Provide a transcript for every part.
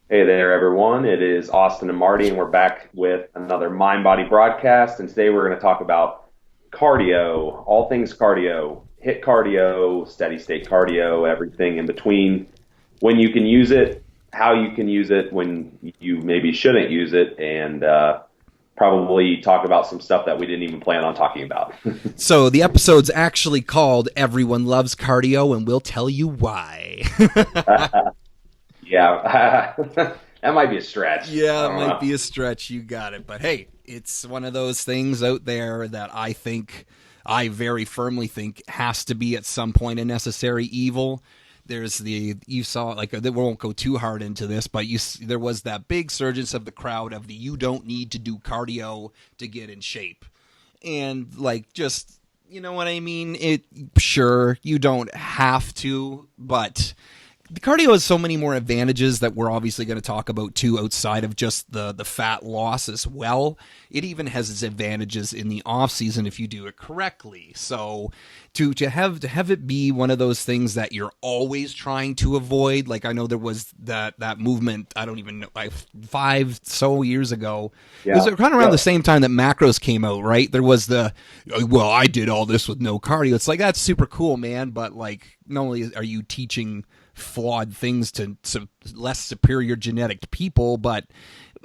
Hey there, everyone. It is Austin and Marty, and we're back with another Mind Body broadcast. And today we're going to talk about cardio, all things cardio, hit cardio, steady state cardio, everything in between, when you can use it, how you can use it, when you maybe shouldn't use it, and probably talk about some stuff that we didn't even plan on talking about. So the episode's actually called Everyone Loves Cardio, and we'll tell you why. Yeah, that might be a stretch. Yeah, I it don't might know. be a stretch. You got it. But hey, it's one of those things out there that I very firmly think has to be at some point a necessary evil. You saw, like, we won't go too hard into this, but there was that big surgence of the crowd of the you don't need to do cardio to get in shape. And, like, just, you know what I mean? Sure, you don't have to, but the cardio has so many more advantages that we're obviously going to talk about too, outside of just the fat loss as well. It even has its advantages in the off season if you do it correctly. So to have it be one of those things that you're always trying to avoid, like I know there was that movement, I don't even know, like 5 years ago. It was Yeah, kind of around the yeah, same time that macros came out, right? There was well, I did all this with no cardio. It's like, that's super cool, man, but like, not only are you teaching flawed things to less superior genetic people, but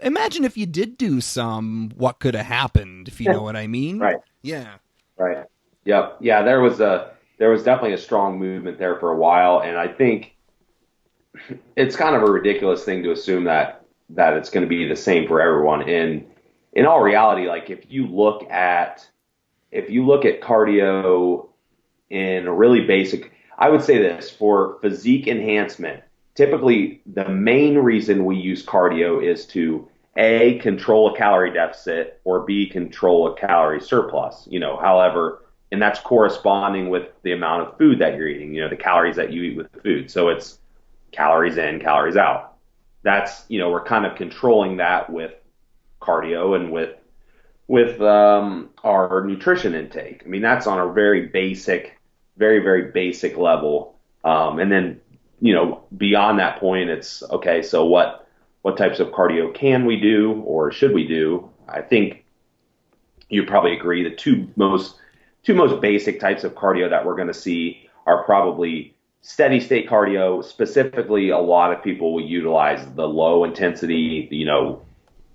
imagine if you did do some, what could have happened, if you know what I mean? right. Yeah. Right. Yep. Yeah, there was definitely a strong movement there for a while, and I think it's kind of a ridiculous thing to assume that it's going to be the same for everyone. And in all reality, like if you look at cardio in a really basic, I would say this for physique enhancement. Typically, the main reason we use cardio is to A, control a calorie deficit, or B, control a calorie surplus. However, and that's corresponding with the amount of food that you're eating, the calories that you eat with the food. So it's calories in, calories out. We're kind of controlling that with cardio and with our nutrition intake. I mean, that's on a very basic, very, very basic level. And then, beyond that point, it's okay. So what types of cardio can we do or should we do? I think you probably agree the two most basic types of cardio that we're going to see are probably steady state cardio. Specifically, a lot of people will utilize the low intensity,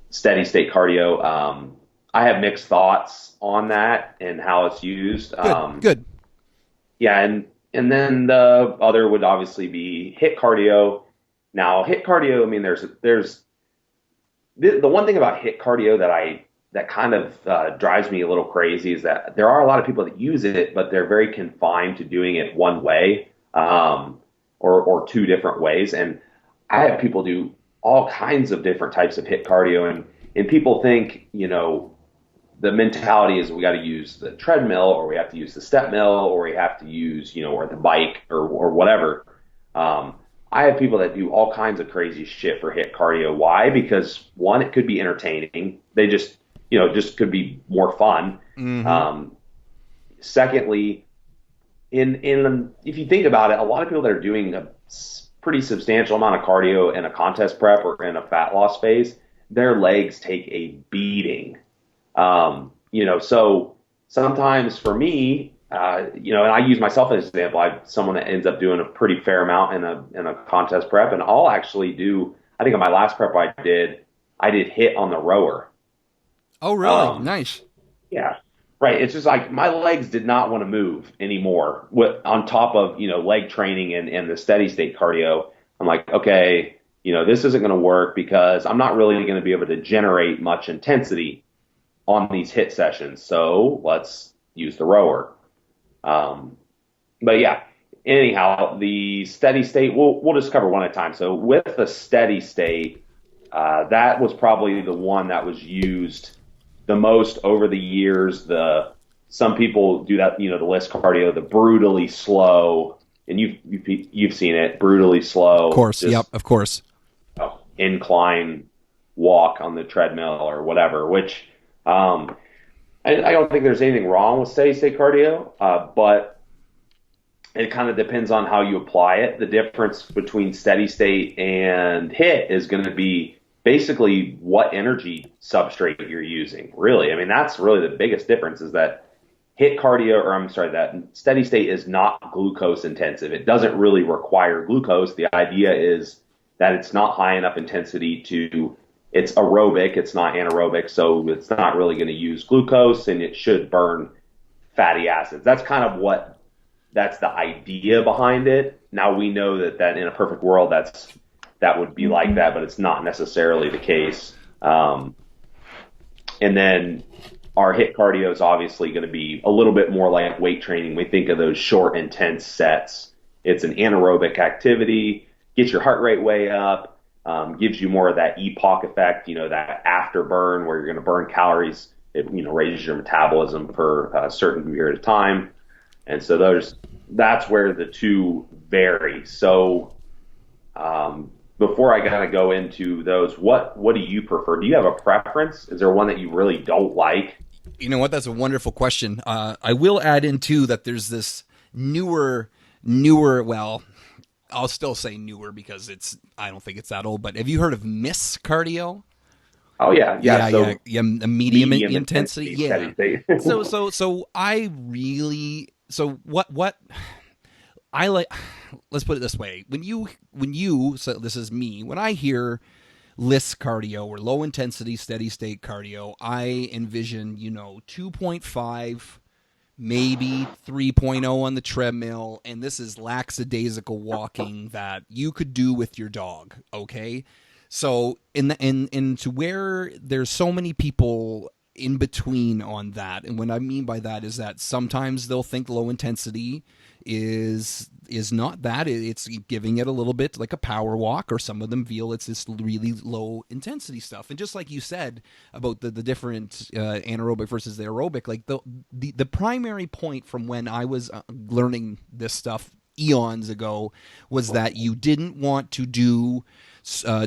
steady state cardio. I have mixed thoughts on that and how it's used. Good, good. Yeah, and then the other would obviously be hit cardio. Now, hit cardio, I mean, there's the one thing about hit cardio that kind of drives me a little crazy is that there are a lot of people that use it, but they're very confined to doing it one way, or two different ways. And I have people do all kinds of different types of hit cardio, and people think, the mentality is we got to use the treadmill, or we have to use the step mill, or we have to use, or the bike, or whatever. Um, I have people that do all kinds of crazy shit for hit cardio. Why? Because one, it could be entertaining. They just could be more fun. Mm-hmm. Um, Secondly, in if you think about it, a lot of people that are doing a pretty substantial amount of cardio in a contest prep or in a fat loss phase, their legs take a beating. So sometimes for me, and I use myself as an example. I'm someone that ends up doing a pretty fair amount in a contest prep, and I'll actually do. I think on my last prep I did hit on the rower. Oh, really? Um, Nice. yeah, right. It's just like my legs did not want to move anymore. On top of leg training and the steady state cardio, I'm like, okay, this isn't going to work because I'm not really going to be able to generate much intensity on these hit sessions. So let's use the rower. Um, but yeah, anyhow, the steady state, we'll just cover one at a time. So with the steady state, that was probably the one that was used the most over the years. Some people do that, the list cardio, the brutally slow, and you've seen it, brutally Of slow, course. Yep, just of course. incline walk on the treadmill or whatever. Which I don't think there's anything wrong with steady state cardio, but It kind of depends on how you apply it. The difference between steady state and HIIT is going to be basically what energy substrate you're using. Really, I mean, that's really the biggest difference is that HIIT cardio, or I'm sorry, that steady state is not glucose intensive. It doesn't really require glucose. The idea is that it's not high enough intensity it's aerobic, it's not anaerobic, so it's not really going to use glucose and it should burn fatty acids. That's the idea behind it. Now we know that in a perfect world, that would be like that, but it's not necessarily the case. And then our HIIT cardio is obviously going to be a little bit more like weight training. We think of those short, intense sets. It's an anaerobic activity, gets your heart rate way up, gives you more of that EPOC effect, that afterburn where you're going to burn calories. It, raises your metabolism for a certain period of time. And so that's where the two vary. So before I kind of go into those, what do you prefer? Do you have a preference? Is there one that you really don't like? You know what? That's a wonderful question. I will add in too that there's this newer. Well, I'll still say newer because I don't think it's that old. But have you heard of MIS cardio? Oh yeah. A medium intensity. Yeah. So I really. So what I like. Let's put it this way: when you so this is me. When I hear LISS cardio or low intensity steady state cardio, I envision 2.5, maybe 3.0 on the treadmill, and this is lackadaisical walking that you could do with your dog. Okay, so to where there's so many people in between on that, and what I mean by that is that sometimes they'll think low intensity is not that. It's giving it a little bit like a power walk, or some of them feel it's this really low intensity stuff. And just like you said about the different anaerobic versus the aerobic, like the primary point from when I was learning this stuff eons ago was that you didn't want to do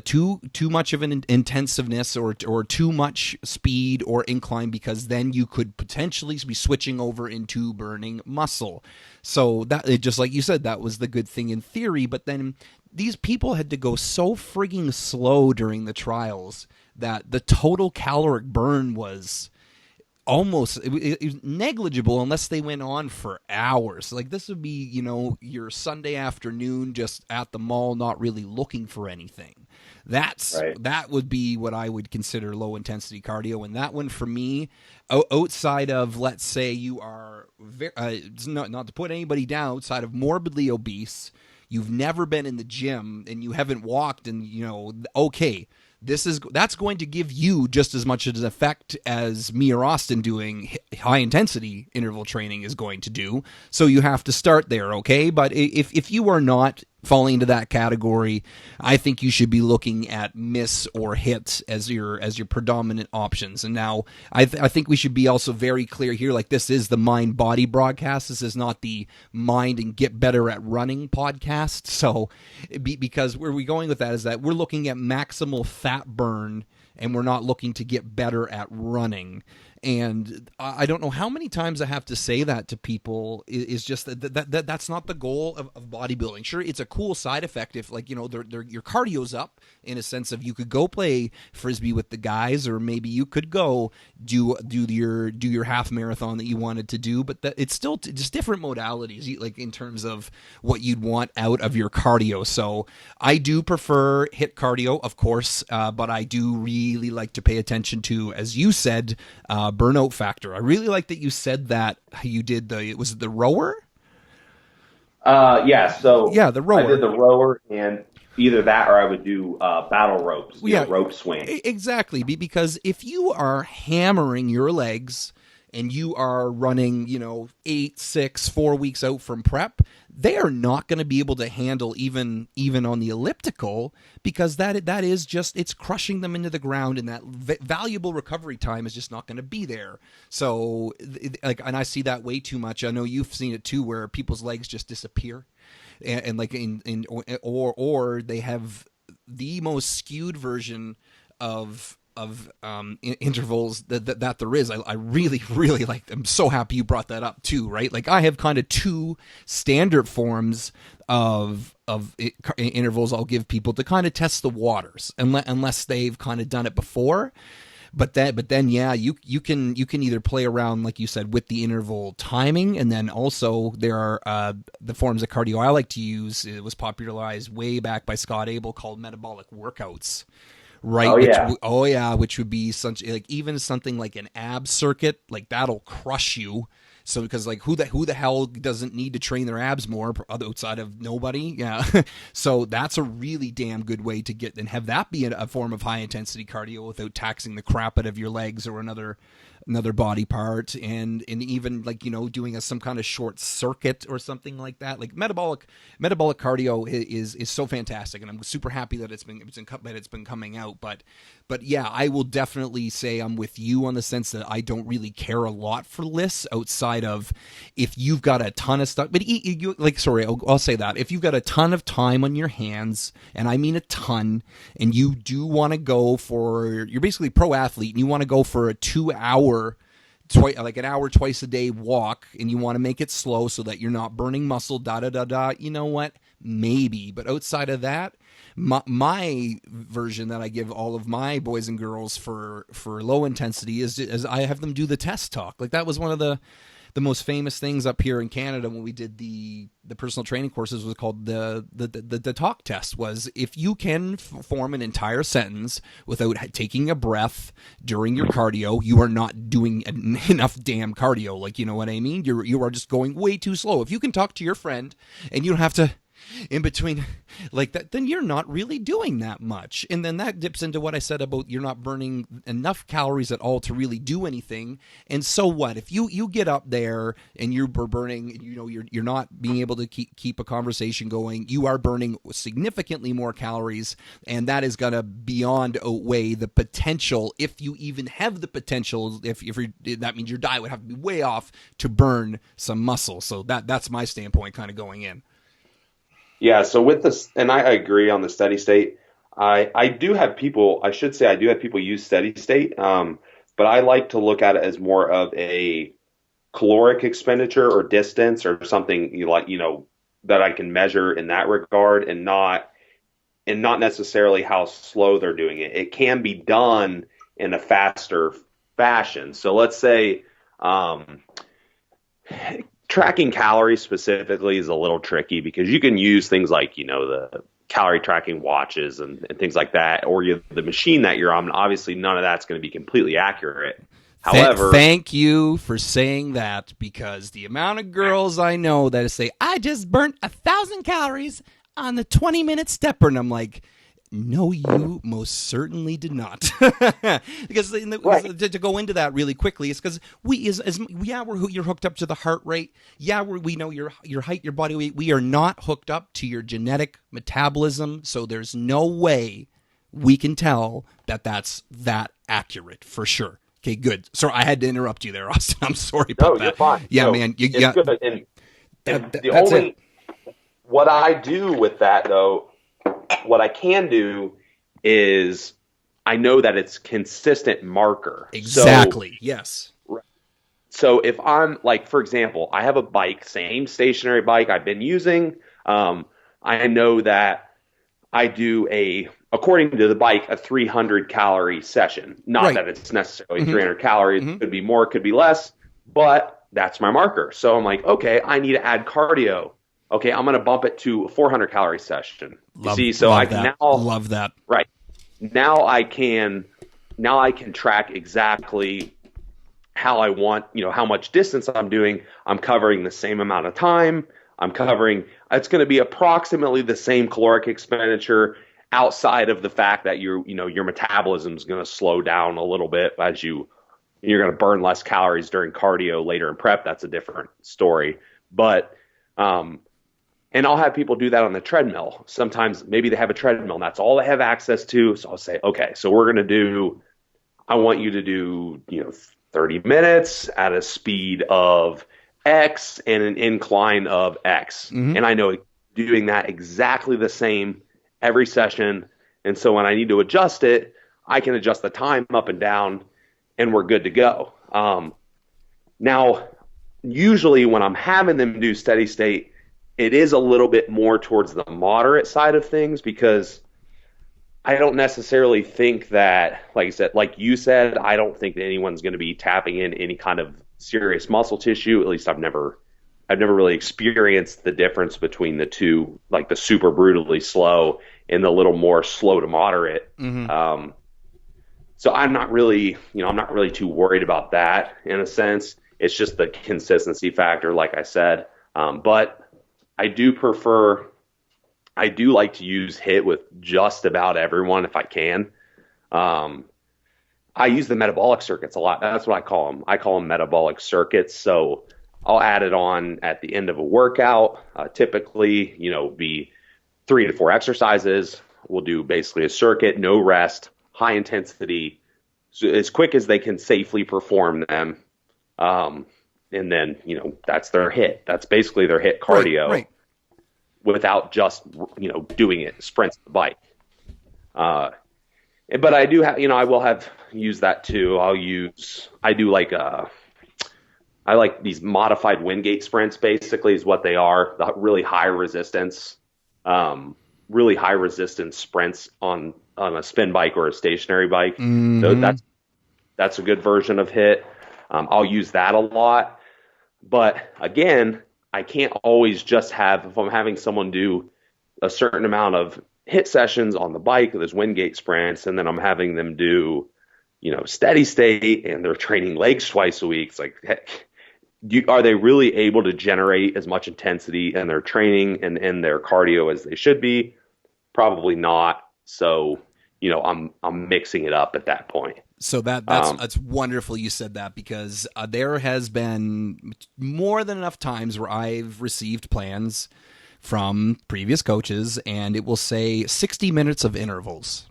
too much of an intensiveness or too much speed or incline, because then you could potentially be switching over into burning muscle. So that, just like you said, that was the good thing in theory, but then these people had to go so frigging slow during the trials that the total caloric burn was almost it was negligible unless they went on for hours. Like this would be, your Sunday afternoon just at the mall, not really looking for anything. That would be what I would consider low intensity cardio. And that one for me, outside of, let's say you are not to put anybody down, outside of morbidly obese, you've never been in the gym and you haven't walked, and okay, that's going to give you just as much of an effect as me or Austin doing high intensity interval training is going to do. So you have to start there, okay? But if you are not falling into that category, I think you should be looking at MIS or HIIT as your predominant options. And now I think we should be also very clear here, like this is the Mind Body broadcast. This is not the Mind and Get Better at Running podcast. So because where we're going with that is that we're looking at maximal fat burn, and we're not looking to get better at running. And I don't know how many times I have to say that to people, is just that's not the goal of bodybuilding. Sure, it's a cool side effect if, like, your cardio's up in a sense of you could go play Frisbee with the guys, or maybe you could go do your half marathon that you wanted to do, but it's still just different modalities, like in terms of what you'd want out of your cardio. So I do prefer HIIT cardio, of course, but I do really like to pay attention to, as you said, burnout factor. I really like that you said that you did was it the rower? Yeah. So yeah, the rower. I did the rower, and either that or I would do battle ropes, rope swing. Exactly, because if you are hammering your legs and you are running, 8, 6, 4 weeks out from prep, they are not going to be able to handle even on the elliptical, because that is just, it's crushing them into the ground, and that valuable recovery time is just not going to be there. So, and I see that way too much. I know you've seen it too, where people's legs just disappear, and like or they have the most skewed version of intervals that there is. I really, really like them. I'm so happy you brought that up too, right? Like I have kind of two standard forms of intervals I'll give people to kind of test the waters, unless they've kind of done it before. But then, yeah, you can either play around, like you said, with the interval timing, and then also there are the forms of cardio I like to use. It was popularized way back by Scott Abel, called metabolic workouts. Right. Which would be such, like, even something like an ab circuit, like that'll crush you. So because like who the hell doesn't need to train their abs more outside of nobody? Yeah. So that's a really damn good way to get and have that be a form of high intensity cardio without taxing the crap out of your legs or another body part, and even like, you know, doing some kind of short circuit or something like that. Like metabolic cardio is so fantastic, and I'm super happy that it's been coming out. But yeah, I will definitely say I'm with you on the sense that I don't really care a lot for lists outside of if you've got a ton of stuff. But I'll say that if you've got a ton of time on your hands, and I mean a ton, and you do want to go for, you're basically a pro athlete and you want to go for a 2 hour, like an hour twice a day walk, and you want to make it slow so that you're not burning muscle, you know what, maybe. But outside of that, my version that I give all of my boys and girls for low intensity is I have them do the test talk. Like that was one of the most famous things up here in Canada when we did the personal training courses, was called the talk test. Was if you can form an entire sentence without taking a breath during your cardio, you are not doing enough damn cardio. Like, you know what I mean? You are just going way too slow. If you can talk to your friend and you don't have to in between like that, then you're not really doing that much. And then that dips into what I said about you're not burning enough calories at all to really do anything. And so what if you get up there and you're burning, you know, you're not being able to keep a conversation going, you are burning significantly more calories, and that is going to beyond outweigh the potential, if you even have the potential, if that means your diet would have to be way off to burn some muscle. So that's my standpoint kind of going in. Yeah, so with this, and I agree on the steady state. I do have people, I should say I do have people use steady state, but I like to look at it as more of a caloric expenditure or distance or something that I can measure in that regard, and not necessarily how slow they're doing it. It can be done in a faster fashion. So let's say tracking calories specifically is a little tricky, because you can use things like, you know, the calorie tracking watches and things like that, or the machine that you're on. Obviously, none of that's going to be completely accurate. However, thank you for saying that, because the amount of girls I know that say, I just burnt 1,000 calories on the 20-minute stepper, and I'm like, no, you most certainly did not. Because to go into that really quickly, is because you're hooked up to the heart rate. Yeah, we know your height, your body weight. We are not hooked up to your genetic metabolism, so there's no way we can tell that that's that accurate for sure. Okay, good. Sorry, I had to interrupt you there, Austin. I'm sorry about that. No, you're fine. Yeah, no, man. It's good. And what I do with that, though, what I can do is I know that it's consistent marker. Exactly. Yes. So if I'm like, for example, I have a bike, same stationary bike I've been using. I know that I do according to the bike, a 300 calorie session. Not that it's necessarily 300 calories. Mm-hmm. Could be more, could be less, but that's my marker. So I'm like, okay, I need to add cardio. Okay, I'm going to bump it to a 400 calorie session. You see, so I can now love that. Right. Now I can track exactly how I want, you know, how much distance I'm doing. I'm covering the same amount of time. It's going to be approximately the same caloric expenditure, outside of the fact that your metabolism is going to slow down a little bit as you're going to burn less calories during cardio later in prep. That's a different story. But and I'll have people do that on the treadmill. Sometimes maybe they have a treadmill and that's all they have access to. So I'll say, okay, so I want you to do, 30 minutes at a speed of X and an incline of X. Mm-hmm. And I know doing that exactly the same every session. And so when I need to adjust it, I can adjust the time up and down and we're good to go. Now, usually when I'm having them do steady state, it is a little bit more towards the moderate side of things, because I don't necessarily think that, like you said, I don't think that anyone's going to be tapping in any kind of serious muscle tissue. At least I've never really experienced the difference between the two, like the super brutally slow and the little more slow to moderate. Mm-hmm. So I'm not really too worried about that in a sense. It's just the consistency factor, like I said. But I do like to use HIIT with just about everyone if I can. I use the metabolic circuits a lot. That's what I call them. I call them metabolic circuits. So I'll add it on at the end of a workout. Typically, be 3 to 4 exercises. We'll do basically a circuit, no rest, high intensity, so as quick as they can safely perform them. And then, that's their HIIT. That's basically their HIIT cardio, right. Without just, doing it sprints the bike. But I do have, I will have used that too. I like these modified Wingate sprints, basically, is what they are. The really high resistance sprints on a spin bike or a stationary bike. Mm-hmm. So that's a good version of HIIT. I'll use that a lot. But again, I can't always just if I'm having someone do a certain amount of HIIT sessions on the bike, those Wingate sprints, and then I'm having them do, steady state, and they're training legs twice a week. It's like, heck, are they really able to generate as much intensity in their training and in their cardio as they should be? Probably not. So, I'm mixing it up at that point. So that's wonderful you said that, because there has been more than enough times where I've received plans from previous coaches and it will say 60 minutes of intervals.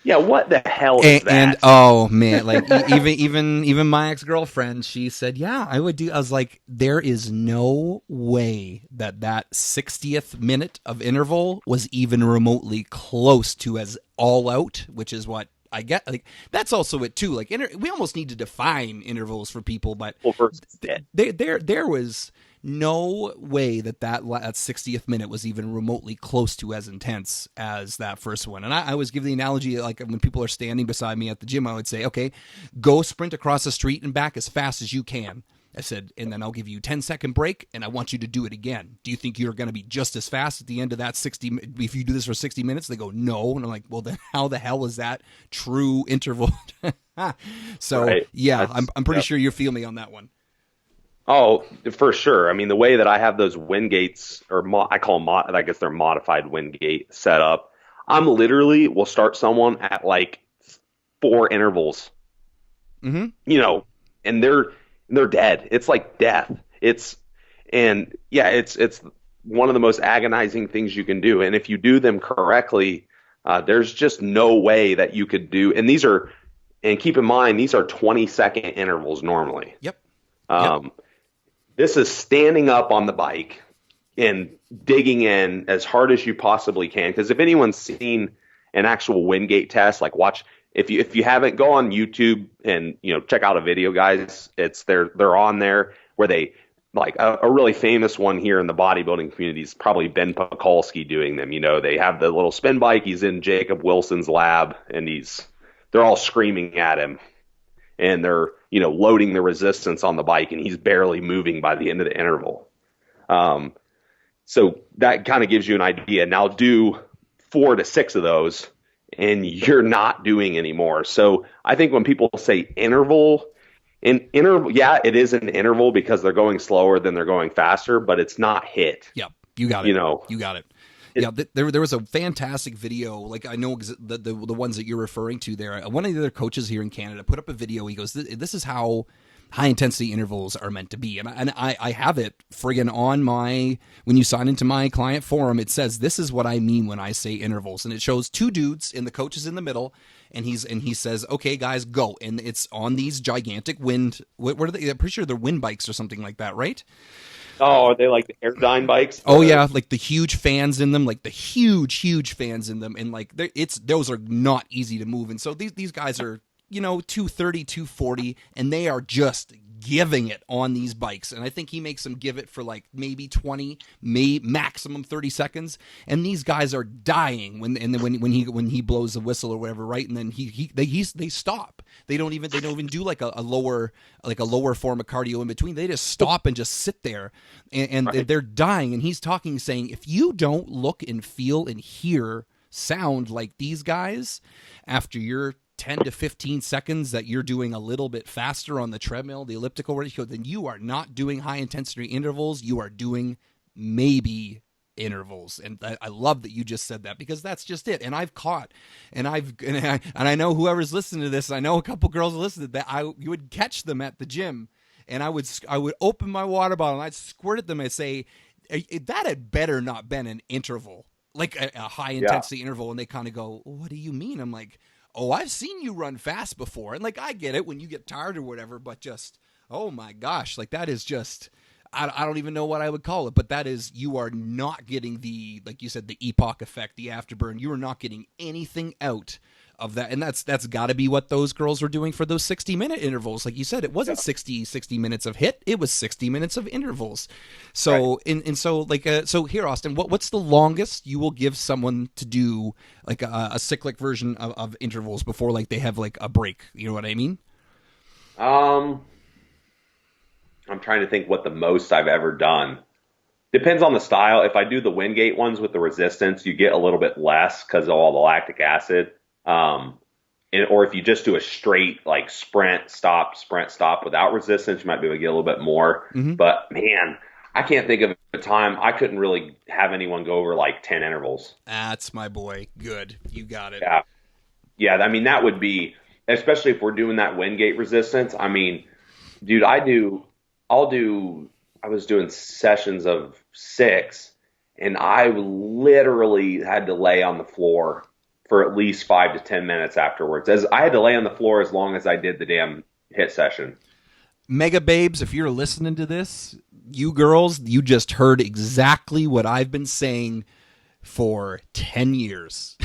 Yeah, what the hell is that? And oh man, like even my ex-girlfriend, she said, "Yeah, I would do." I was like, "There is no way that 60th minute of interval was even remotely close to as all out," which is what I get. Like that's also it too. Like we almost need to define intervals for people, but there was no way that 60th minute was even remotely close to as intense as that first one. And I was giving the analogy, like when people are standing beside me at the gym, I would say, okay, go sprint across the street and back as fast as you can. I said, and then I'll give you a 10-second break, and I want you to do it again. Do you think you're going to be just as fast at the end of that 60? If you do this for 60 minutes, they go, no. And I'm like, well, then how the hell is that true interval? So, right. Yeah, I'm pretty sure you feel me on that one. Oh, for sure. I mean, the way that I have those Wingates, or I call them, I guess they're modified Wingate set up, I'm literally will start someone at like 4 intervals. Mm-hmm. And they're dead. It's like death. It's one of the most agonizing things you can do. And if you do them correctly, there's just no way that you could do. And keep in mind, these are 20-second intervals normally. Yep. This is standing up on the bike and digging in as hard as you possibly can. Because if anyone's seen an actual Wingate test, like watch, if you haven't, go on YouTube and check out a video, guys. They're on there where they like a really famous one here in the bodybuilding community is probably Ben Pekulski doing them. They have the little spin bike. He's in Jacob Wilson's lab and they're all screaming at him. And they're, loading the resistance on the bike, and he's barely moving by the end of the interval. So that kind of gives you an idea. Now do 4 to 6 of those, and you're not doing any more. So I think when people say interval, yeah, it is an interval because they're going slower than they're going faster, but it's not HIIT. Yep, you got it. You got it. Yeah, there was a fantastic video. Like I know the ones that you're referring to there. One of the other coaches here in Canada put up a video. He goes, "This is how high intensity intervals are meant to be. And I have it friggin' on when you sign into my client forum, it says, this is what I mean when I say intervals. And it shows two dudes and the coach is in the middle, and he says, okay, guys, go. And it's on these gigantic what are they? I'm pretty sure they're wind bikes or something like that, right? Oh, are they like the Airdyne bikes? Oh yeah, like the huge fans in them, like the huge fans in them, and like those are not easy to move. And so these guys are 230, 240, and they are just giving it on these bikes. And I think he makes them give it for like maybe 20, maximum 30 seconds. And these guys are dying when he blows the whistle or whatever, right? And then they stop. They don't even do like a lower form of cardio in between. They just stop and just sit there, and right. They're dying. And he's talking, saying, if you don't look and feel and sound like these guys after your 10 to 15 seconds that you're doing a little bit faster on the treadmill, the elliptical ratio, then you are not doing high intensity intervals. You are doing maybe intervals. And I love that you just said that, because that's just it. And I've caught, and I know whoever's listening to this, I know a couple girls listening to that, you would catch them at the gym, and I would open my water bottle and I'd squirt at them and say, that had better not been an interval, like a high intensity interval. And they kind of go, what do you mean? I'm like, oh, I've seen you run fast before. And like, I get it when you get tired or whatever, but just, oh my gosh, like that is just, I don't even know what I would call it, but that is, you are not getting the, like you said, the epoch effect, the afterburn. You are not getting anything out of that. And that's got to be what those girls were doing for those 60-minute intervals. Like you said, it wasn't 60 minutes of HIIT. It was 60 minutes of intervals. So, right. and so like, so here, Austin, what's the longest you will give someone to do like a cyclic version of intervals before like they have like a break? You know what I mean? I'm trying to think what the most I've ever done. Depends on the style. If I do the Wingate ones with the resistance, you get a little bit less because of all the lactic acid. Or if you just do a straight like sprint stop without resistance, you might be able to get a little bit more. Mm-hmm. But man, I can't think of a time I couldn't really have anyone go over like 10 intervals. That's my boy. Good. You got it. Yeah. I mean, that would be, especially if we're doing that Wingate resistance. I mean, dude, I was doing sessions of 6, and I literally had to lay on the floor for at least 5 to 10 minutes afterwards. As I had to lay on the floor as long as I did the damn HIIT session. Mega babes, if you're listening to this, you girls, you just heard exactly what I've been saying for 10 years.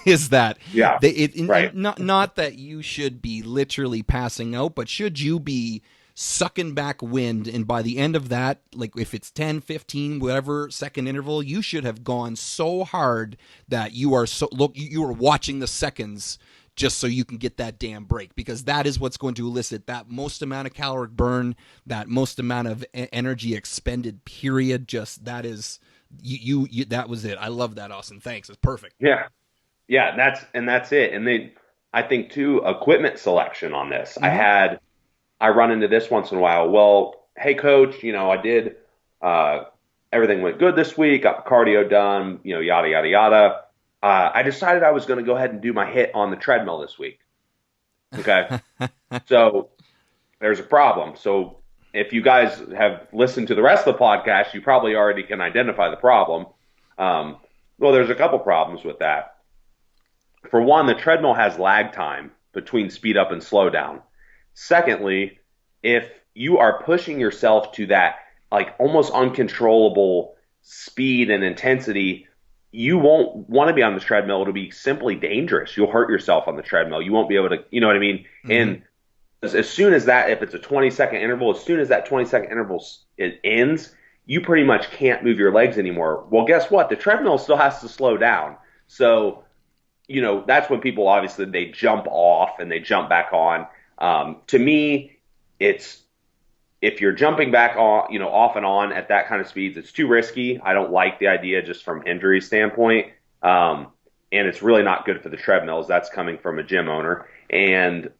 Is that right. Not that you should be literally passing out, but should you be sucking back wind, and by the end of that, like if it's 10, 15, whatever second interval, you should have gone so hard that you are watching the seconds just so you can get that damn break, because that is what's going to elicit that most amount of caloric burn, that most amount of energy expended, period. Just that is you that was it. I love that, Austin. Thanks. It's perfect. Yeah, that's it. And then I think too, equipment selection on this. Mm-hmm. I run into this once in a while. Well, hey coach, I did, everything went good this week, got the cardio done, yada, yada, yada. I decided I was going to go ahead and do my HIIT on the treadmill this week. Okay. So there's a problem. So if you guys have listened to the rest of the podcast, you probably already can identify the problem. Well, there's a couple problems with that. For one, the treadmill has lag time between speed up and slow down. Secondly, if you are pushing yourself to that like almost uncontrollable speed and intensity, you won't want to be on the treadmill. It'll be simply dangerous. You'll hurt yourself on the treadmill. You won't be able to, you know what I mean? Mm-hmm. And as soon as that, if it's a 20-second interval, as soon as that 20-second interval it ends, you pretty much can't move your legs anymore. Well, guess what? The treadmill still has to slow down. So, that's when people obviously they jump off and they jump back on. To me, it's if you're jumping back on, off and on at that kind of speeds, it's too risky. I don't like the idea just from injury standpoint. And it's really not good for the treadmills. That's coming from a gym owner. And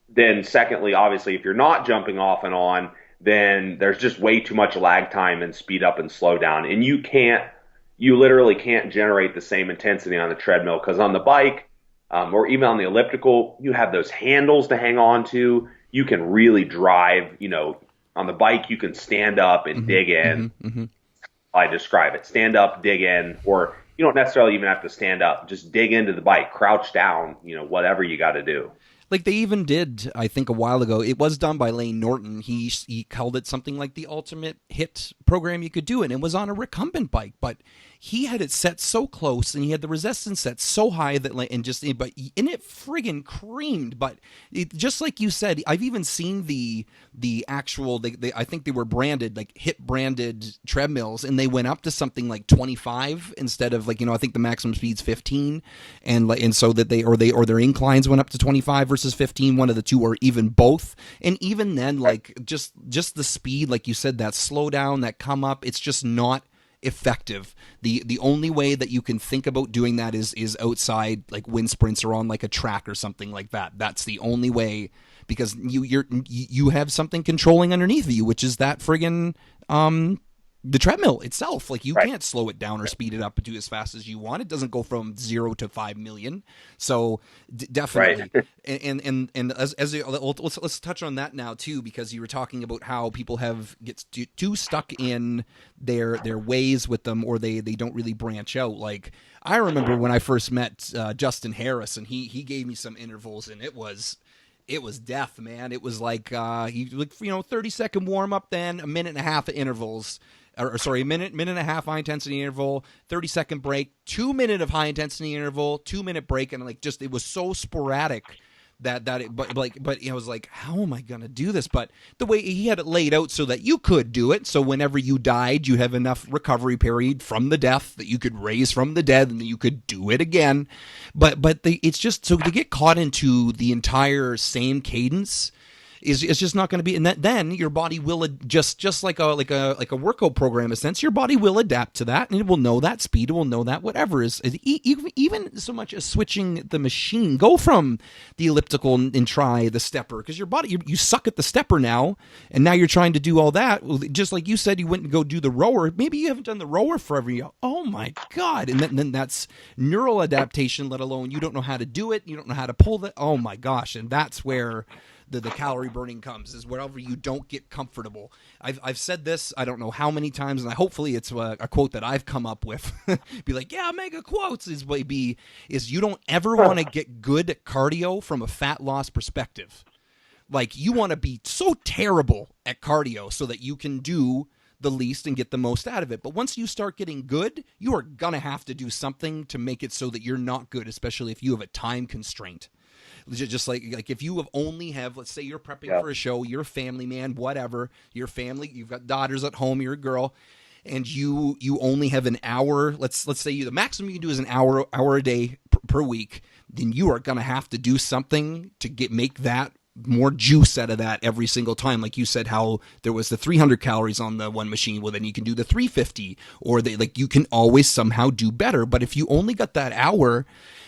then secondly, obviously, if you're not jumping off and on, then there's just way too much lag time and speed up and slow down. And you literally can't generate the same intensity on the treadmill, because on the bike, or even on the elliptical, you have those handles to hang on to. you can really drive, on the bike, you can stand up and dig in. I describe it. Stand up, dig in, or you don't necessarily even have to stand up. Just dig into the bike, crouch down, whatever you got to do. Like they even did, I think a while ago, it was done by Lane Norton. He called it something like the ultimate HIIT program you could do, and it was on a recumbent bike, but he had it set so close, and he had the resistance set so high that, but in it friggin' creamed. But just like you said, I've even seen the actual, I think they were branded, like HIIT branded treadmills, and they went up to something like 25 instead of I think the maximum speed's 15, and so that or their inclines went up to 25 versus 15, one of the two, or even both. And even then, just the speed, like you said, that slow down, that come up, it's just not effective. The only way that you can think about doing that is outside, like wind sprints or on like a track or something like that. That's the only way, because you have something controlling underneath you, which is that friggin' the treadmill itself. Like you can't slow it down or speed it up and do as fast as you want. It doesn't go from 0 to 5 million. So definitely. Right. And let's touch on that now too, because you were talking about how people get too stuck in their ways with them, or they don't really branch out. Like I remember when I first met Justin Harris, and he gave me some intervals, and it was death, man. It was like 30-second warm up, then a minute and a half of intervals. A minute and a half high intensity interval, 30-second break, 2 minute of high intensity interval, 2 minute break, and it was so sporadic that I was like, how am I gonna do this? But the way he had it laid out so that you could do it, so whenever you died, you have enough recovery period from the death that you could raise from the dead, and then you could do it again. But it's just, so to get caught into the entire same cadence is just not going to be, and then your body will just like a workout program in a sense. Your body will adapt to that, and it will know that speed. It will know that whatever is even so much as switching the machine. Go from the elliptical and try the stepper, because your body, you suck at the stepper now, and now you're trying to do all that. Just like you said, you went and go do the rower. Maybe you haven't done the rower for every. Oh my god! And then that's neural adaptation. Let alone you don't know how to do it. You don't know how to pull the. Oh my gosh! And that's where the calorie burning comes, is wherever you don't get comfortable. I've said this, I don't know how many times, and hopefully it's a quote that I've come up with. Be like, yeah, mega quotes is you don't ever want to get good at cardio from a fat loss perspective. Like you want to be so terrible at cardio so that you can do the least and get the most out of it. But once you start getting good, you are gonna have to do something to make it so that you're not good, especially if you have a time constraint. Just like if you let's say you're prepping for a show, you're a family man, whatever, your family, you've got daughters at home, you're a girl, and you only have an hour. Let's say the maximum you can do is an hour a day per week. Then you are gonna have to do something to make that more juice out of that every single time. Like you said, how there was the 300 calories on the one machine. Well, then you can do the 350, or you can always somehow do better. But if you only got that hour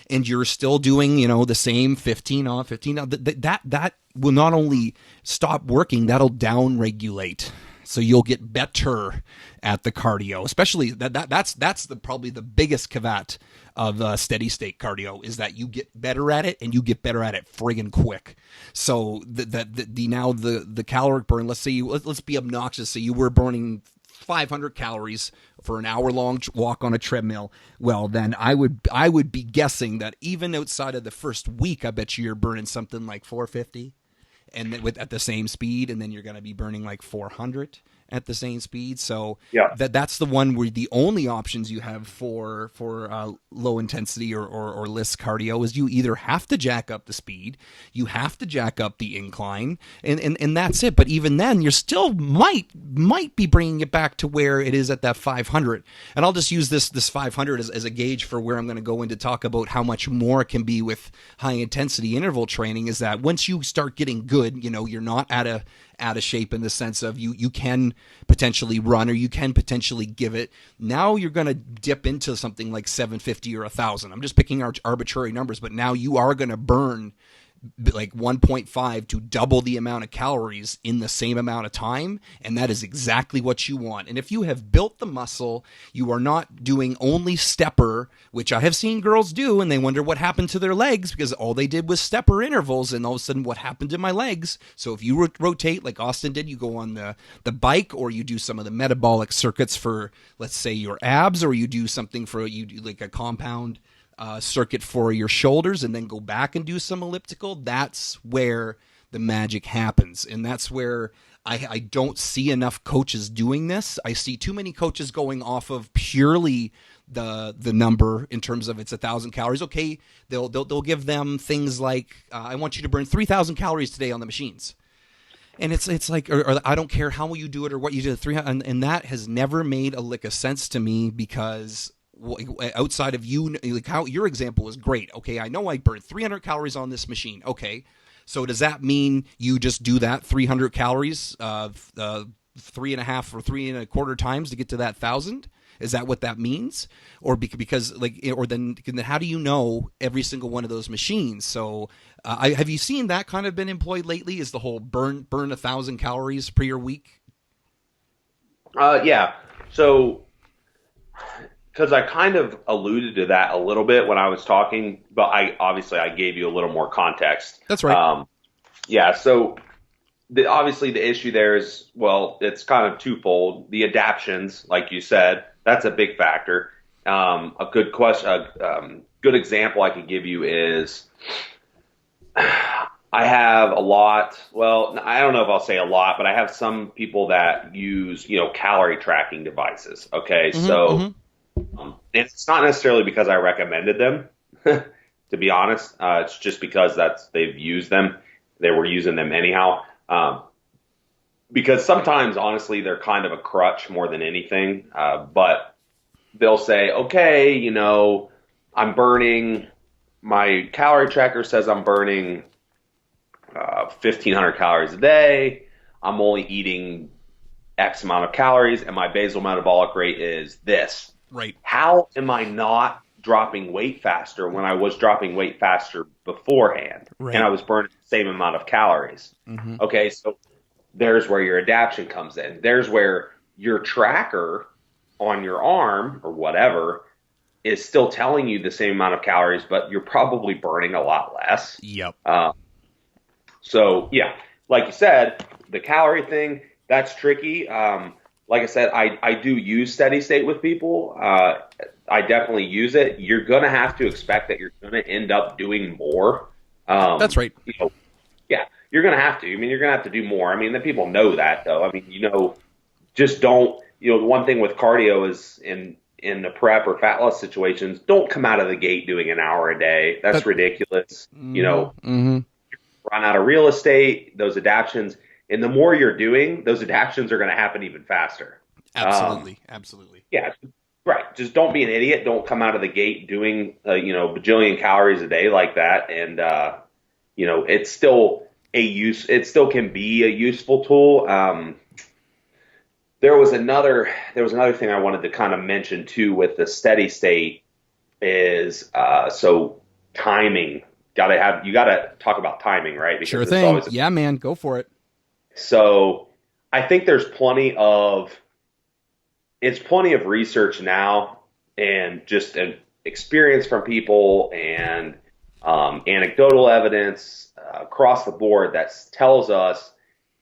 and you're still doing, the same 15 on, 15 on, that will not only stop working, that'll down regulate. So you'll get better at the cardio, especially that's probably the biggest caveat of steady state cardio, is that you get better at it, and you get better at it friggin' quick. So the caloric burn, let's be obnoxious. Say you were burning 500 calories for an hour-long walk on a treadmill. Well, then I would be guessing that even outside of the first week, I bet you're burning something like 450, and then at the same speed, and then you're going to be burning like 400 at the same speed. So that's the one where the only options you have for low intensity or less cardio is you either have to jack up the speed, you have to jack up the incline, and that's it. But even then, you're still might be bringing it back to where it is at that 500. And I'll just use this 500 as a gauge for where I'm going to go in to talk about how much more it can be with high intensity interval training. Is that once you start getting good, you're not out of shape in the sense of you can potentially run, or you can potentially give it. Now you're going to dip into something like 750 or 1,000. I'm just picking arbitrary numbers, but now you are going to burn like 1.5 to double the amount of calories in the same amount of time, and that is exactly what you want. And if you have built the muscle, you are not doing only stepper, which I have seen girls do, and they wonder what happened to their legs because all they did was stepper intervals, and all of a sudden what happened to my legs. So if you rotate like Austin did, you go on the bike, or you do some of the metabolic circuits for, let's say, your abs, or you do something for, you do like a compound circuit for your shoulders, and then go back and do some elliptical. That's where the magic happens, and that's where I don't see enough coaches doing this. I see too many coaches going off of purely the number in terms of it's 1,000 calories. Okay, they'll give them things like I want you to burn 3,000 calories today on the machines. And it's like, or I don't care how you do it or what you do, 300, and that has never made a lick of sense to me, because outside of you, like how your example was great. Okay, I know I burned 300 calories on this machine. Okay, so does that mean you just do that 300 calories 3.5 or 3.25 times to get to that 1,000? Is that what that means? Or because like, or then how do you know every single one of those machines? So have you seen that kind of been employed lately? Is the whole burn 1,000 calories per your week? Yeah. So, because I kind of alluded to that a little bit when I was talking, but I gave you a little more context. That's right. Yeah. So obviously the issue there is, well, it's kind of twofold. The adaptions, like you said, that's a big factor. A good good example I could give you is I have a lot. Well, I don't know if I'll say a lot, but I have some people that use, calorie tracking devices. Okay. So it's not necessarily because I recommended them, to be honest. It's just because they've used them. They were using them anyhow. Because sometimes, honestly, they're kind of a crutch more than anything. But they'll say, okay, I'm burning, my calorie tracker says I'm burning 1,500 calories a day. I'm only eating X amount of calories, and my basal metabolic rate is this. Right. How am I not dropping weight faster when I was dropping weight faster beforehand? Right. And I was burning the same amount of calories? Mm-hmm. Okay, so there's where your adaptation comes in. There's where your tracker on your arm or whatever is still telling you the same amount of calories, but you're probably burning a lot less. Yep. So, yeah, like you said, the calorie thing, that's tricky. Like I said, I do use steady state with people. I definitely use it. You're going to have to expect that you're going to end up doing more. That's right. Yeah, you're going to have to. I mean, you're going to have to do more. I mean, the people know that, though. I mean, just don't. The one thing with cardio is in the prep or fat loss situations, don't come out of the gate doing an hour a day. That's ridiculous. Mm-hmm. Run out of real estate, those adaptions. And the more you're doing, those adaptions are going to happen even faster. Absolutely. Yeah, right. Just don't be an idiot. Don't come out of the gate doing, bajillion calories a day like that. And, it's still it still can be a useful tool. There was another thing I wanted to kind of mention too with the steady state is, so timing. You gotta talk about timing, right? Because sure thing. Yeah, man, go for it. So I think there's plenty of research now and just an experience from people and anecdotal evidence across the board that tells us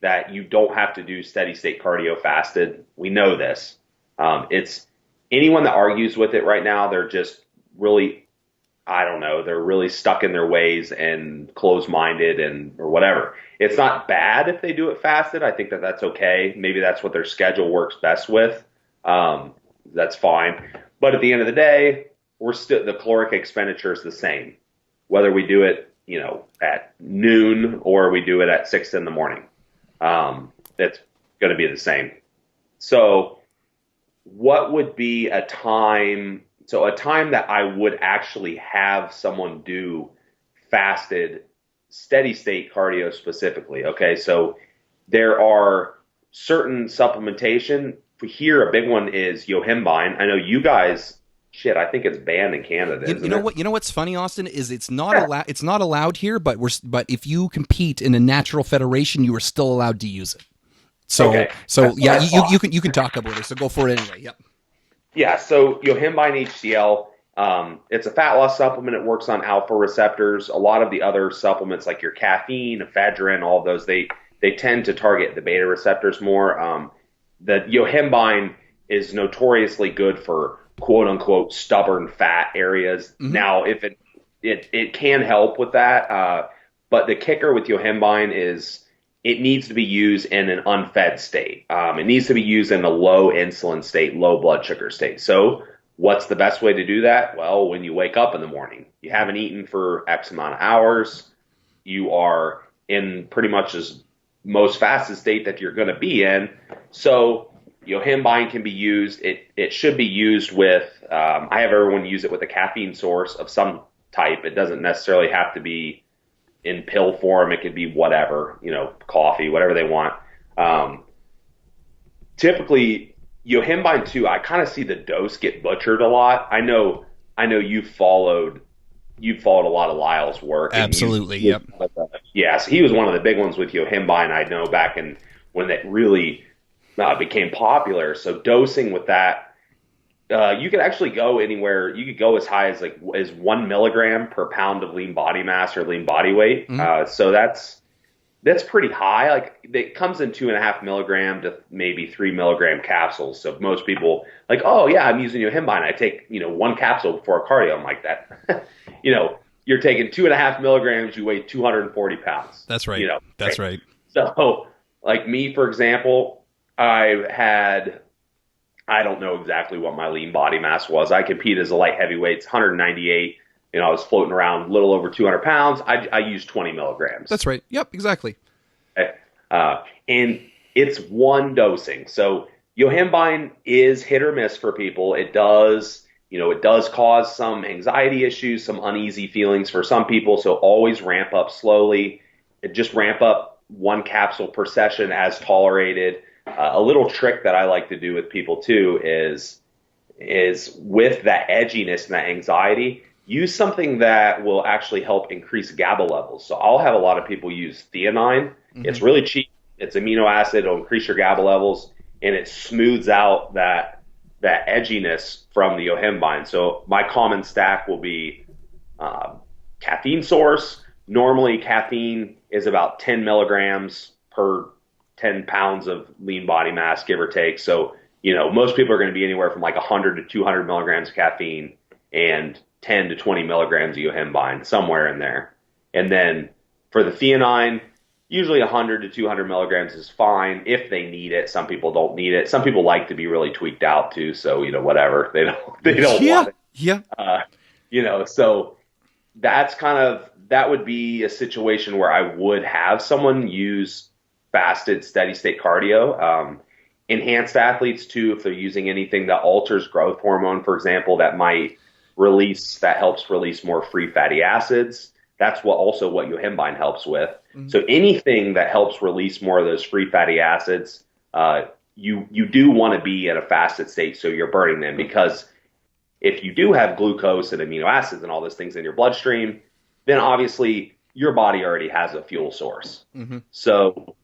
that you don't have to do steady state cardio fasted. We know this. It's anyone that argues with it right now, they're just really, I don't know, they're really stuck in their ways and closed-minded or whatever. It's not bad if they do it fasted. I think that's okay. Maybe that's what their schedule works best with. That's fine. But at the end of the day, the caloric expenditure is the same, whether we do it, at noon or we do it at 6 in the morning. It's going to be the same. So what would be a time that I would actually have someone do fasted steady state cardio specifically? Okay, so there are certain supplementation. For here, a big one is yohimbine. I know you guys Shit, I think it's banned in Canada. You know what? You know what's funny, Austin, is it's not allowed. It's not allowed here, but if you compete in a natural federation, you are still allowed to use it. So okay. So yeah, you can talk about it. So go for it anyway. Yep. Yeah. So yohimbine HCl, it's a fat loss supplement. It works on alpha receptors. A lot of the other supplements, like your caffeine, ephedrine, all of those, they tend to target the beta receptors more. The yohimbine is notoriously good for quote unquote stubborn fat areas. Mm-hmm. Now, if it can help with that, but the kicker with yohimbine is it needs to be used in an unfed state. It needs to be used in a low insulin state, low blood sugar state. So what's the best way to do that? Well, when you wake up in the morning, you haven't eaten for X amount of hours, you are in pretty much as most fastest state that you're going to be in. So yohimbine can be used. It should be used with, I have everyone use it with a caffeine source of some type. It doesn't necessarily have to be in pill form. It could be whatever, coffee, whatever they want. Typically, yohimbine too, I kind of see the dose get butchered a lot. I know you've followed a lot of Lyle's work. Absolutely, yep. Yes, he was one of the big ones with yohimbine. I know back when it really became popular. So dosing with that, you could actually go anywhere. You could go as high as 1 milligram per pound of lean body mass or lean body weight. Mm-hmm. So that's pretty high. Like it comes in 2.5 milligram to maybe 3 milligram capsules. So most people like, oh yeah, I'm using yohimbine. I take 1 capsule before cardio. I'm like that. You're taking 2.5 milligrams. You weigh 240 pounds. That's right. That's right. So like me, for example, I don't know exactly what my lean body mass was. I compete as a light heavyweight, it's 198. I was floating around a little over 200 pounds. I used 20 milligrams. That's right. Yep, exactly. And it's one dosing. So yohimbine is hit or miss for people. It does cause some anxiety issues, some uneasy feelings for some people. So always ramp up slowly. Just ramp up 1 capsule per session as tolerated. A little trick that I like to do with people too is with that edginess and that anxiety, use something that will actually help increase GABA levels. So I'll have a lot of people use theanine. Mm-hmm. It's really cheap. It's amino acid. It'll increase your GABA levels, and it smooths out that edginess from the yohimbine. So my common stack will be caffeine source. Normally, caffeine is about 10 milligrams per 10 pounds of lean body mass, give or take. So, most people are going to be anywhere from like 100 to 200 milligrams of caffeine and 10 to 20 milligrams of yohimbine, somewhere in there. And then for the theanine, usually 100 to 200 milligrams is fine if they need it. Some people don't need it. Some people like to be really tweaked out too. So, whatever. They don't want it. Yeah. So that would be a situation where I would have someone use fasted steady state cardio. Enhanced athletes too, if they're using anything that alters growth hormone, for example, that helps release more free fatty acids. That's what yohimbine helps with. Mm-hmm. So anything that helps release more of those free fatty acids, you do want to be at a fasted state so you're burning them, because if you do have glucose and amino acids and all those things in your bloodstream, then obviously your body already has a fuel source. Mm-hmm. So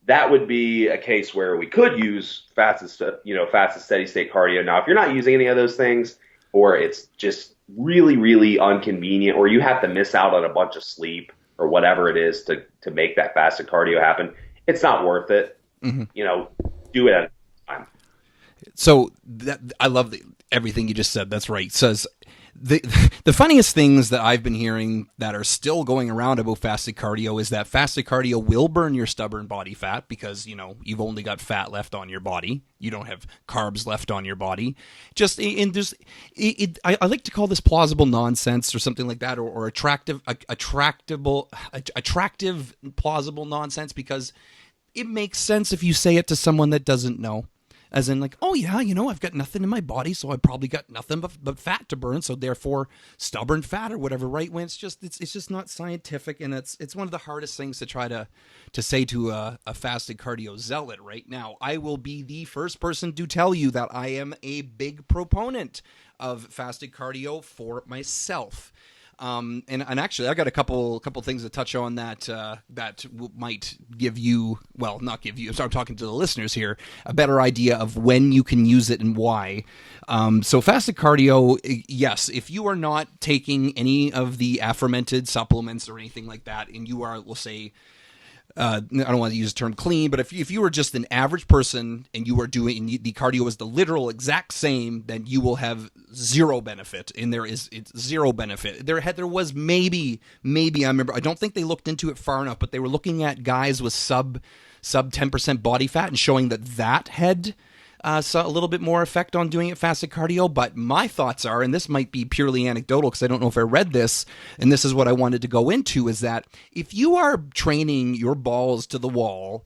that would be a case where we could use fasted steady state cardio. Now, if you're not using any of those things, or it's just really, really inconvenient, or you have to miss out on a bunch of sleep or whatever it is to make that fasted cardio happen, it's not worth it. Mm-hmm. Do it at a time. So I love everything you just said. That's right. It says the funniest things that I've been hearing that are still going around about fasted cardio is that fasted cardio will burn your stubborn body fat because, you've only got fat left on your body. You don't have carbs left on your body. I like to call this plausible nonsense or something like that, or attractive plausible nonsense, because it makes sense if you say it to someone that doesn't know. as in like, oh yeah, I've got nothing in my body, so I probably got nothing but fat to burn, so therefore stubborn fat or whatever, right? When it's just not scientific, and it's one of the hardest things to try to say to a fasted cardio zealot. Right now, I will be the first person to tell you that I am a big proponent of fasted cardio for myself. And actually, I got a couple things to touch on that might give you, well, not give you. I'm talking to the listeners here, a better idea of when you can use it and why. So fasted cardio, yes, if you are not taking any of the fermented supplements or anything like that, and you are, we'll say, I don't want to use the term clean, but if you were just an average person and you were doing the cardio is the literal exact same, then you will have zero benefit. And it's zero benefit. There was maybe I remember, I don't think they looked into it far enough, but they were looking at guys with sub 10% body fat and showing that had saw a little bit more effect on doing it fasted cardio. But my thoughts are, and this might be purely anecdotal because I don't know if I read this, and this is what I wanted to go into, is that if you are training your balls to the wall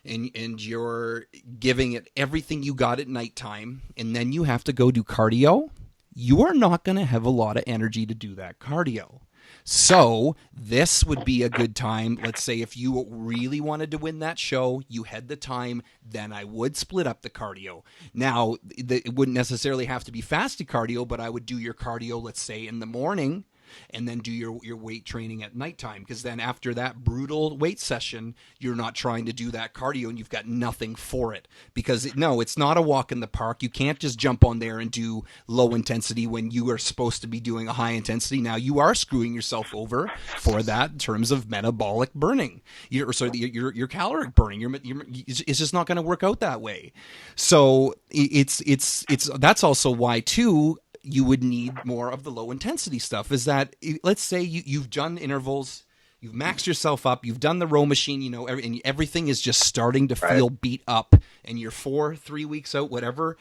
and you're giving it everything you got at nighttime, and then you have to go do cardio, you are not going to have a lot of energy to do that cardio. So this would be a good time. Let's say if you really wanted to win that show, you had the time, then I would split up the cardio. Now, it wouldn't necessarily have to be fasted cardio, but I would do your cardio, let's say, in the morning, and then do your weight training at nighttime, because then after that brutal weight session, you're not trying to do that cardio and you've got nothing for it. Because no, it's not a walk in the park. You can't just jump on there and do low intensity when you are supposed to be doing a high intensity. Now you are screwing yourself over for that in terms of metabolic burning, your caloric burning. It's just not going to work out that way. So it's that's also why too, you would need more of the low intensity stuff. Is that, let's say you've done intervals, you've maxed yourself up, you've done the row machine, and everything is just starting to feel beat up, and you're 3 weeks out, whatever.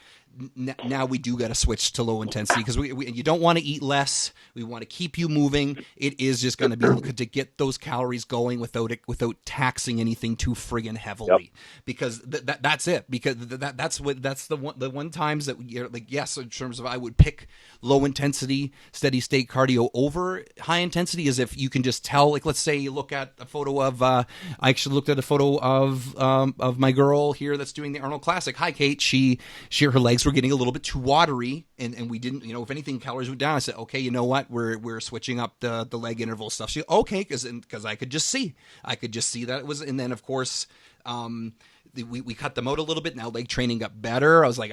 Now we do got to switch to low intensity, because you don't want to eat less. We want to keep you moving. It is just going to be looking to get those calories going without taxing anything too friggin' heavily. Yep. Because that's it. Because that's the one times that you're like, yes, in terms of I would pick low intensity steady state cardio over high intensity, is if you can just tell. Like, let's say you look at a photo of I actually looked at a photo of my girl here that's doing the Arnold Classic. Hi, Kate. She her legs were getting a little bit too watery, and we didn't, if anything, calories went down. I said, okay, you know what, we're switching up the leg interval stuff. She, okay, because I could just see that it was. And then of course we cut them out a little bit. Now leg training got better. I was like,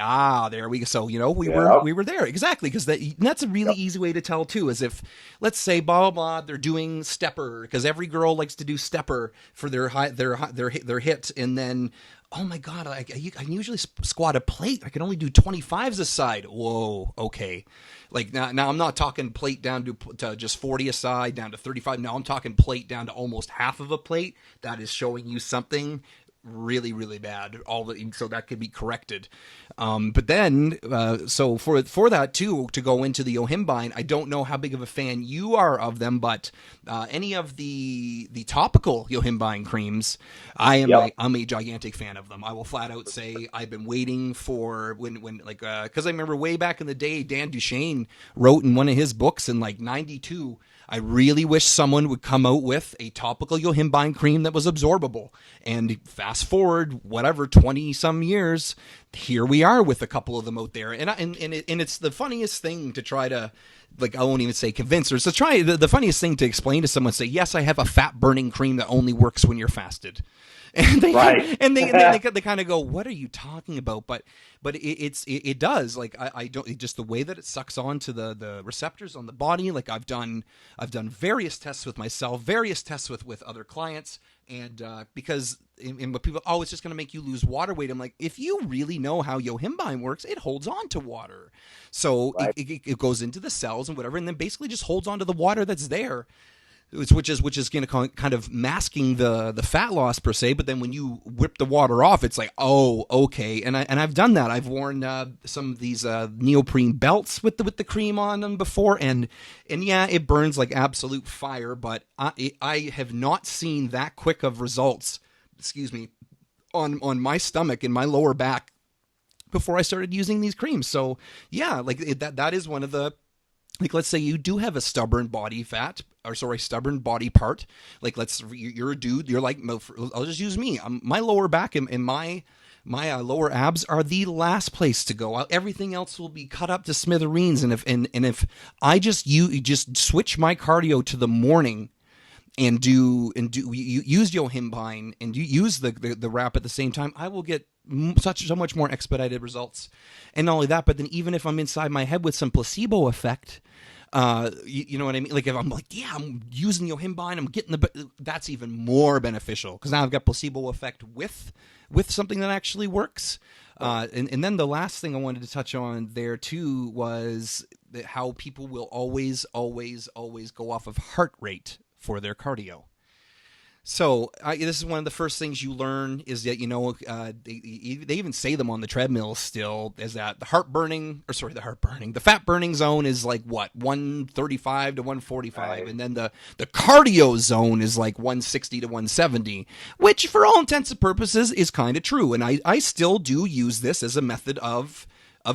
there we go. So we were there, exactly, because that's a really easy way to tell too. Is if, let's say, blah blah blah, they're doing stepper, because every girl likes to do stepper for their HIIT, and then, oh my God, I can usually squat a plate. I can only do 25s a side. Whoa, okay. Like now I'm not talking plate down to just 40 a side, down to 35. No, I'm talking plate down to almost half of a plate. That is showing you something really, really bad. So that could be corrected. But then, so for that too, to go into the Yohimbine, I don't know how big of a fan you are of them, but any of the topical Yohimbine creams, I'm a gigantic fan of them. I will flat out say I've been waiting for when because I remember way back in the day, Dan Duchesne wrote in one of his books in like 92, I really wish someone would come out with a topical Yohimbine cream that was absorbable. And fast forward, 20 some years, here we are with a couple of them out there. And it's the funniest thing to try to, like, I won't even say convince her. So the funniest thing to explain to someone, say, yes, I have a fat burning cream that only works when you're fasted. And they kind of go, what are you talking about? But it does. Like, I don't, just the way that it sucks on to the receptors on the body. Like, I've done various tests with myself, various tests with other clients. And because but people, it's just going to make you lose water weight. I'm like, if you really know how Yohimbine works, it holds on to water. So it goes into the cells and whatever, and then basically just holds on to the water that's there. Which is going to kind of masking the fat loss per se, but then when you whip the water off, it's like, oh, okay. And I've done that. I've worn some of these neoprene belts with the cream on them before, and yeah, it burns like absolute fire. But I have not seen that quick of results. Excuse me, on my stomach and my lower back before I started using these creams. So yeah, like that is one of the, like, let's say you do have a stubborn body stubborn body part. Like, you're a dude, you're like, I'll just use me. My lower back and my lower abs are the last place to go. Everything else will be cut up to smithereens. And if I just switch my cardio to the morning and use yohimbine and use the wrap at the same time, I will get so much more expedited results. And not only that, but then even if I'm inside my head with some placebo effect, you know what I mean? Like, if I'm like, yeah, I'm using yohimbine, I'm getting that's even more beneficial, because now I've got placebo effect with something that actually works. And then the last thing I wanted to touch on there too was how people will always go off of heart rate for their cardio. So this is one of the first things you learn, is that, they even say them on the treadmill still, is that the fat burning zone is like what, 135 to 145, right. And then the cardio zone is like 160 to 170, which for all intents and purposes is kind of true. And I still do use this as a method of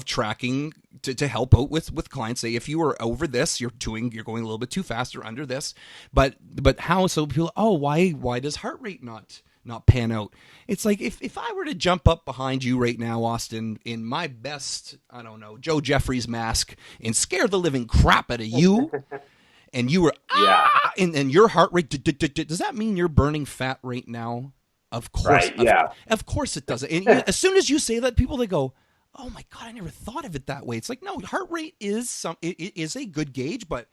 tracking to help out with clients. Say, if you are over this, you're going a little bit too fast, or under this, but how? So people, why does heart rate not pan out? It's like, if I were to jump up behind you right now, Austin, in my best, I don't know, Joe Jeffries mask, and scare the living crap out of you, and you were and your heart rate, does that mean you're burning fat right now? Of course, right, yeah. Of course it does. And as soon as you say that, people, they go, oh my God, I never thought of it that way. It's like, no, heart rate is it is a good gauge, but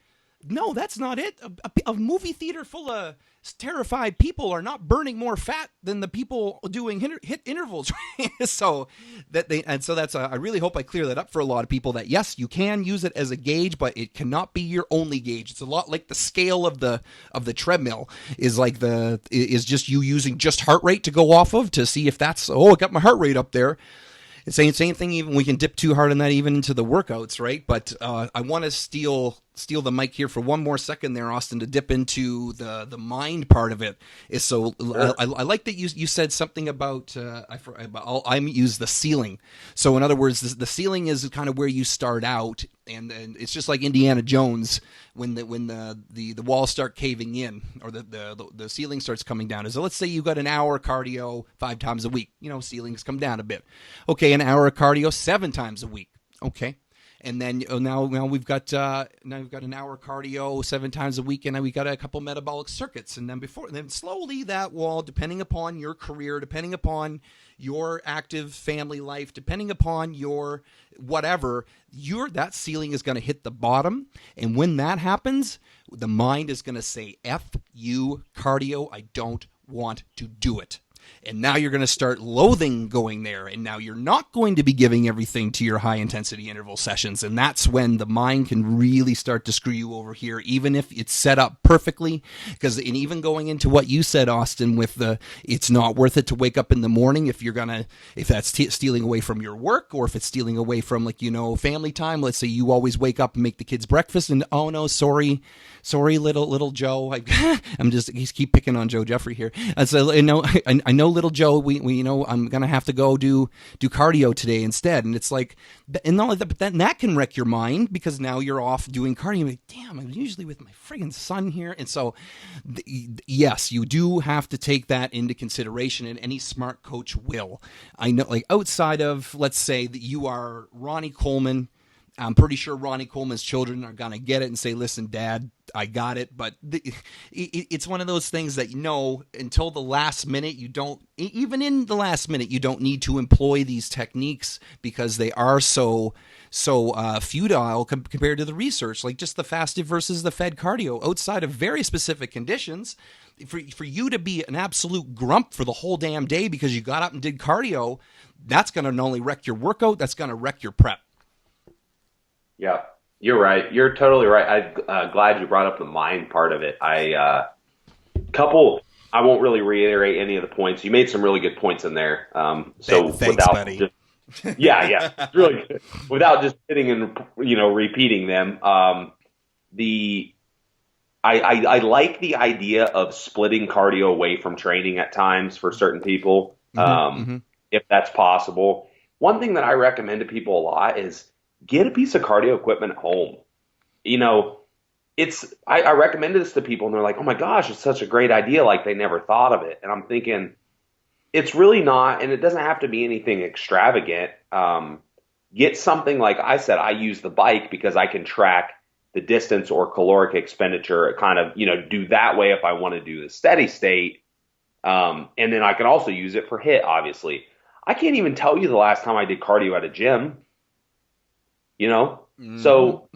no, that's not it. A movie theater full of terrified people are not burning more fat than the people doing HIIT intervals. So that's I really hope I clear that up for a lot of people, that yes, you can use it as a gauge, but it cannot be your only gauge. It's a lot like the scale of the treadmill is just you using just heart rate to go off of to see if that's, I got my heart rate up there. It's the same thing. Even we can dip too hard on that even into the workouts, right? But I want to steal the mic here for one more second there, Austin, to dip into the mind part of it. Is so I like that you said something about I use the ceiling. So in other words, the ceiling is kind of where you start out, and it's just like Indiana Jones when the walls start caving in, or the ceiling starts coming down. Is, let's say you got an hour cardio 5 times a week. Ceilings come down a bit. Okay, an hour of cardio 7 times a week. Okay. And then now we've got an hour cardio 7 times a week, and now we got a couple metabolic circuits, and then slowly that wall, depending upon your career, depending upon your active family life, depending upon your whatever, that ceiling is going to hit the bottom, and when that happens, the mind is going to say, "F you, cardio, I don't want to do it." And now you're going to start loathing going there. And now you're not going to be giving everything to your high-intensity interval sessions. And that's when the mind can really start to screw you over here, even if it's set up perfectly. Because, and even going into what you said, Austin, with it's not worth it to wake up in the morning if that's stealing away from your work, or if it's stealing away from, family time. Let's say you always wake up and make the kids breakfast, and oh no, sorry, little Joe. He's keep picking on Joe Jeffrey here. And so I know little Joe, we I'm gonna have to go do cardio today instead. And it's like, and not only that, but that can wreck your mind, because now you're off doing cardio. You're like, damn, I'm usually with my friggin' son here. And so yes, you do have to take that into consideration, and any smart coach will. I know, like, outside of, let's say that you are Ronnie Coleman, I'm pretty sure Ronnie Coleman's children are going to get it and say, listen, Dad, I got it. But it's one of those things that, until the last minute, even in the last minute, you don't need to employ these techniques, because they are so futile compared to the research, like just the fasted versus the fed cardio. Outside of very specific conditions, for you to be an absolute grump for the whole damn day because you got up and did cardio, that's going to not only wreck your workout, that's going to wreck your prep. Yeah, you're right. You're totally right. I'm glad you brought up the mind part of it. I won't really reiterate any of the points. You made some really good points in there. Thanks, buddy. Yeah, it's really good. Without just sitting and repeating them. I like the idea of splitting cardio away from training at times for certain people, if that's possible. one thing that I recommend to people a lot is get a piece of cardio equipment at home. You know, I recommended this to people and they're like, oh my gosh, it's such a great idea. Like they never thought of it. And I'm thinking it's really not, and it doesn't have to be anything extravagant. Get something like I said, I use the bike because I can track the distance or caloric expenditure, kind of, do that way if I want to do the steady state. And then I can also use it for HIIT, obviously. I can't even tell you the last time I did cardio at a gym, So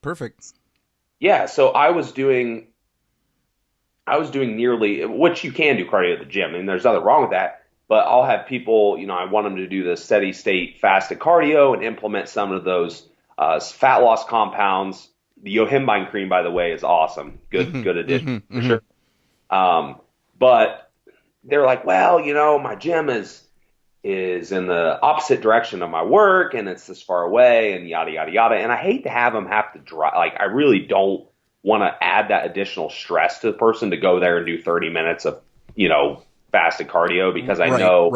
perfect. Yeah, so I was doing nearly, which you can do cardio at the gym, and there's nothing wrong with that. But I'll have people, I want them to do the steady state fasted cardio and implement some of those fat loss compounds. The yohimbine cream, by the way, is awesome. Good addition for sure. But they're like, well, my gym is in the opposite direction of my work, and it's this far away, and yada yada yada. And I hate to have them have to drive. Like, I really don't want to add that additional stress to the person to go there and do 30 minutes of, fasted cardio, because I know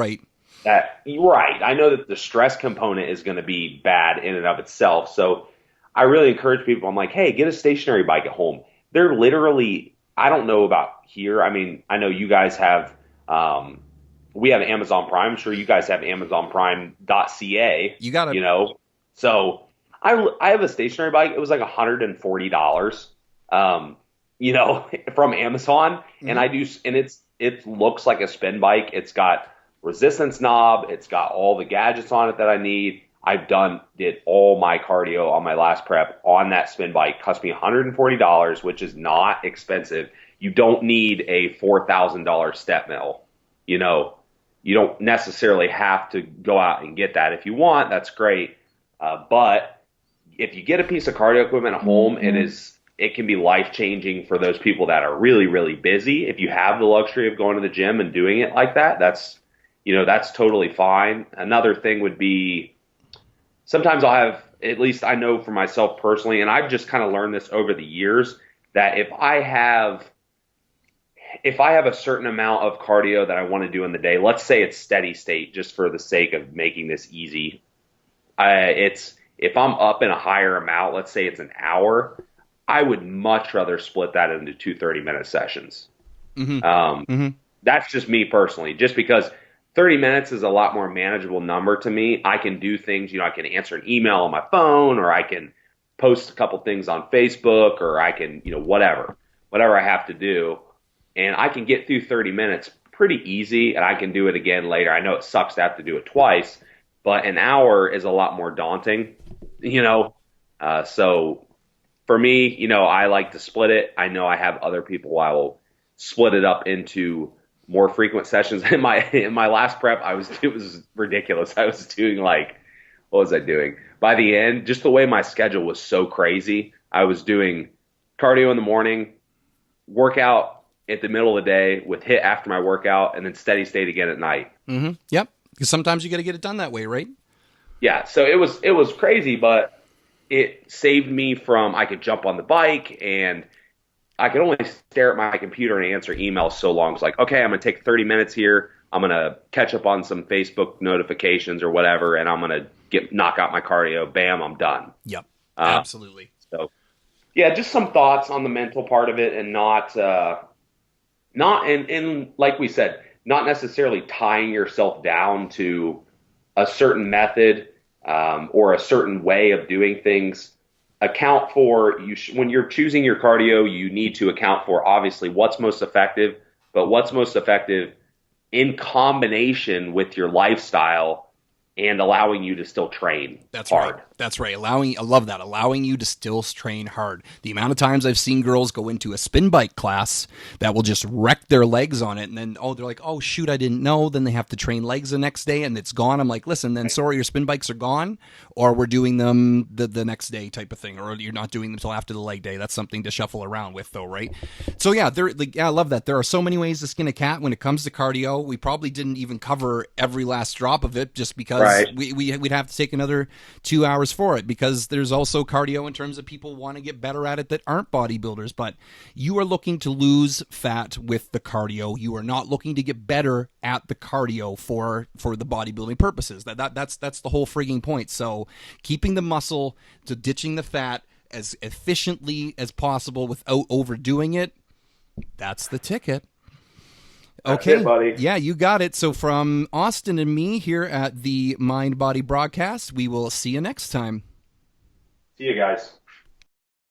that I know that the stress component is going to be bad in and of itself. So I really encourage people. I'm like, hey, get a stationary bike at home. They're literally, I don't know about here. I mean, I know you guys have, we have Amazon Prime. I'm sure you guys have AmazonPrime.ca. You got it. So I have a stationary bike. It was like $140, from Amazon. And it looks like a spin bike. It's got resistance knob. It's got all the gadgets on it that I need. Did all my cardio on my last prep on that spin bike. Cost me $140, which is not expensive. You don't need a $4,000 step mill. You don't necessarily have to go out and get that. If you want, that's great. But if you get a piece of cardio equipment at home, it can be life-changing for those people that are really, really busy. If you have the luxury of going to the gym and doing it like that, that's totally fine. Another thing would be, sometimes I'll have, at least I know for myself personally, and I've just kind of learned this over the years, that if I have a certain amount of cardio that I want to do in the day, let's say it's steady state, just for the sake of making this easy, if I'm up in a higher amount, let's say it's an hour, I would much rather split that into 2 30-minute sessions. That's just me personally, just because 30 minutes is a lot more manageable number to me. I can do things, I can answer an email on my phone, or I can post a couple things on Facebook, or I can, whatever I have to do. And I can get through 30 minutes pretty easy, and I can do it again later. I know it sucks to have to do it twice, but an hour is a lot more daunting, So for me, I like to split it. I know I have other people I will split it up into more frequent sessions. In my last prep, it was ridiculous. I was doing what was I doing? By the end, just the way my schedule was so crazy, I was doing cardio in the morning, workout at the middle of the day with HIIT after my workout, and then steady state again at night. Yep. Because sometimes you got to get it done that way, right? Yeah. So it was crazy, but it saved me from, I could jump on the bike and I could only stare at my computer and answer emails so long. It's like, okay, I'm going to take 30 minutes here. I'm going to catch up on some Facebook notifications or whatever, and I'm going to knock out my cardio. Bam, I'm done. Yep. Absolutely. So yeah, just some thoughts on the mental part of it, and not like we said, not necessarily tying yourself down to a certain method or a certain way of doing things. Account for, when you're choosing your cardio, you need to account for obviously what's most effective, but what's most effective in combination with your lifestyle and allowing you to still train hard. Right. That's right. I love that. Allowing you to still train hard. The amount of times I've seen girls go into a spin bike class that will just wreck their legs on it. And then, they're like, oh, shoot, I didn't know. Then they have to train legs the next day and it's gone. I'm like, listen, then sorry, your spin bikes are gone, or we're doing them the next day type of thing, or you're not doing them until after the leg day. That's something to shuffle around with though, right? So yeah, I love that. There are so many ways to skin a cat when it comes to cardio. We probably didn't even cover every last drop of it just because we'd have to take another 2 hours bodybuilders for it, because there's also cardio in terms of people want to get better at it that aren't bodybuilders. But you are looking to lose fat with the cardio. You are not looking to get better at the cardio for the bodybuilding purposes. That's the whole frigging point. So keeping the muscle to ditching the fat as efficiently as possible without overdoing it, that's the ticket. Okay, that's it, buddy. Yeah, you got it. So from Austin and me here at the Mind Body Broadcast, we will see you next time. See you guys.